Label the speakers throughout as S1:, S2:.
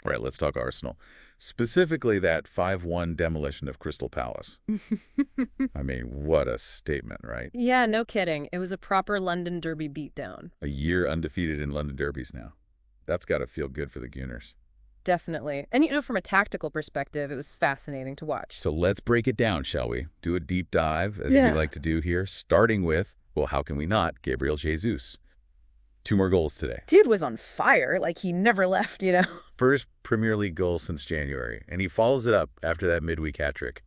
S1: Right, let's talk Arsenal. Specifically that 5-1 demolition of Crystal Palace. I mean, what a statement, right?
S2: Yeah, no kidding. It was a proper London Derby beatdown.
S1: A year undefeated in London derbies now. That's got to feel good for the Gunners.
S2: Definitely. And, from a tactical perspective, it was fascinating to watch.
S1: So let's break it down, shall we? Do a deep dive, as
S2: Yeah.
S1: we like to do here, starting with, well, how can we not, Gabriel Jesus. 2 more goals today.
S2: Dude was on fire, like he never left.
S1: First Premier League goal since January, and he follows it up after that midweek hat-trick.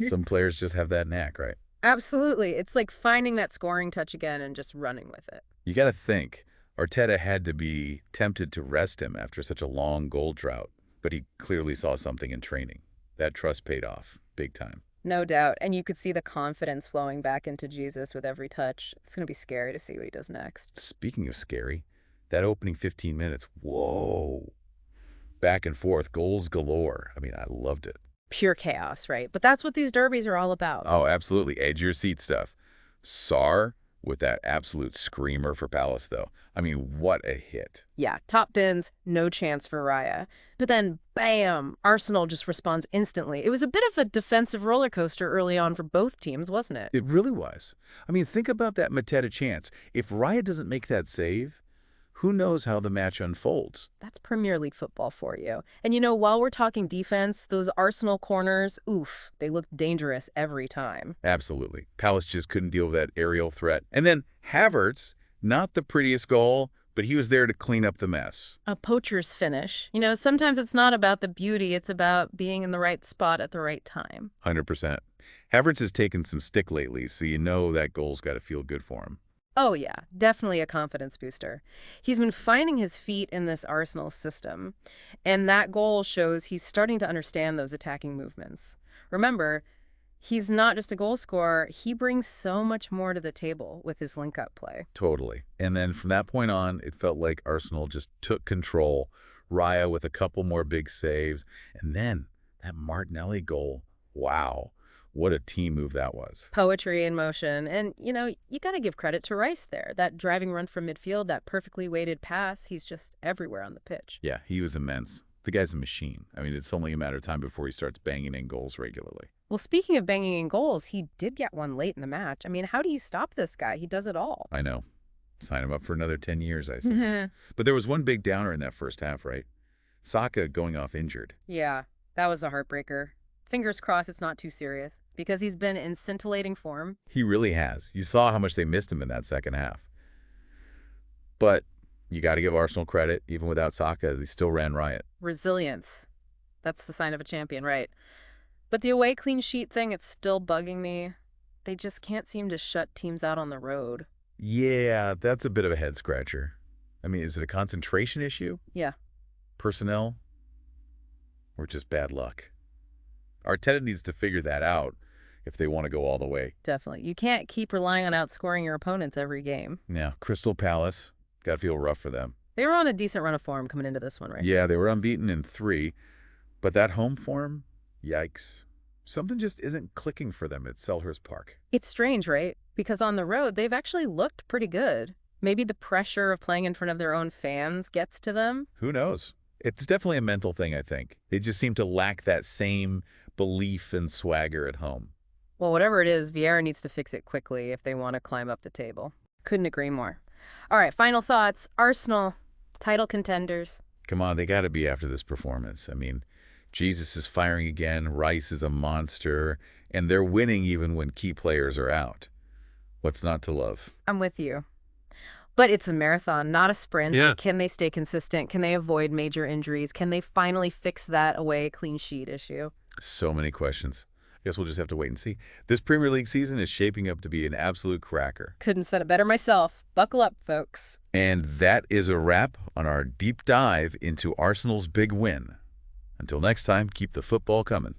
S1: Some players just have that knack, right?
S2: Absolutely. It's like finding that scoring touch again and just running with it.
S1: You got to think, Arteta had to be tempted to rest him after such a long goal drought, but he clearly saw something in training. That trust paid off, big time.
S2: No doubt. And you could see the confidence flowing back into Jesus with every touch. It's going to be scary to see what he does next.
S1: Speaking of scary, that opening 15 minutes, whoa. Back and forth, goals galore. I mean, I loved it.
S2: Pure chaos, right? But that's what these derbies are all about.
S1: Oh, absolutely. Edge your seat stuff. Sarr with that absolute screamer for Palace, though. I mean, what a hit.
S2: Yeah, top bins, no chance for Raya. But then, bam, Arsenal just responds instantly. It was a bit of a defensive roller coaster early on for both teams, wasn't it?
S1: It really was. I mean, think about that Mateta chance. If Raya doesn't make that save, who knows how the match unfolds?
S2: That's Premier League football for you. And while we're talking defense, those Arsenal corners, oof, they look dangerous every time.
S1: Absolutely. Palace just couldn't deal with that aerial threat. And then Havertz, not the prettiest goal, but he was there to clean up the mess.
S2: A poacher's finish. Sometimes it's not about the beauty, it's about being in the right spot at the right time.
S1: 100%. Havertz has taken some stick lately, so you know that goal's got to feel good for him.
S2: Oh, yeah, definitely a confidence booster. He's been finding his feet in this Arsenal system, and that goal shows he's starting to understand those attacking movements. Remember, he's not just a goal scorer, he brings so much more to the table with his link-up play.
S1: Totally. And then from that point on, it felt like Arsenal just took control. Raya with a couple more big saves, and then that Martinelli goal. Wow. What a team move that was.
S2: Poetry in motion. And, you got to give credit to Rice there. That driving run from midfield, that perfectly weighted pass, he's just everywhere on the pitch.
S1: Yeah, he was immense. The guy's a machine. I mean, it's only a matter of time before he starts banging in goals regularly.
S2: Well, speaking of banging in goals, he did get one late in the match. I mean, how do you stop this guy? He does it all.
S1: I know. Sign him up for another 10 years, I say. But there was one big downer in that first half, right? Saka going off injured.
S2: Yeah, that was a heartbreaker. Fingers crossed it's not too serious, because he's been in scintillating form.
S1: He really has. You saw how much they missed him in that second half. But you got to give Arsenal credit. Even without Saka, they still ran riot.
S2: Resilience. That's the sign of a champion, right? But the away clean sheet thing, it's still bugging me. They just can't seem to shut teams out on the road.
S1: Yeah, that's a bit of a head-scratcher. I mean, is it a concentration issue?
S2: Yeah.
S1: Personnel? Or just bad luck? Arteta needs to figure that out if they want to go all the way.
S2: Definitely. You can't keep relying on outscoring your opponents every game.
S1: Now, Crystal Palace, got to feel rough for them.
S2: They were on a decent run of form coming into this one, right?
S1: Yeah, they were unbeaten in 3, but that home form, yikes. Something just isn't clicking for them at Selhurst Park.
S2: It's strange, right? Because on the road, they've actually looked pretty good. Maybe the pressure of playing in front of their own fans gets to them.
S1: Who knows? It's definitely a mental thing, I think. They just seem to lack that same belief and swagger at home.
S2: Well, whatever it is, Vieira needs to fix it quickly if they want to climb up the table. Couldn't agree more. All right, final thoughts. Arsenal, title contenders.
S1: Come on, they got to be after this performance. I mean, Jesus is firing again, Rice is a monster, and they're winning even when key players are out. What's not to love?
S2: I'm with you. But it's a marathon, not a sprint.
S3: Yeah.
S2: Can they stay consistent? Can they avoid major injuries? Can they finally fix that away clean sheet issue?
S1: So many questions. I guess we'll just have to wait and see. This Premier League season is shaping up to be an absolute cracker.
S2: Couldn't said it better myself. Buckle up, folks.
S1: And that is a wrap on our deep dive into Arsenal's big win. Until next time, keep the football coming.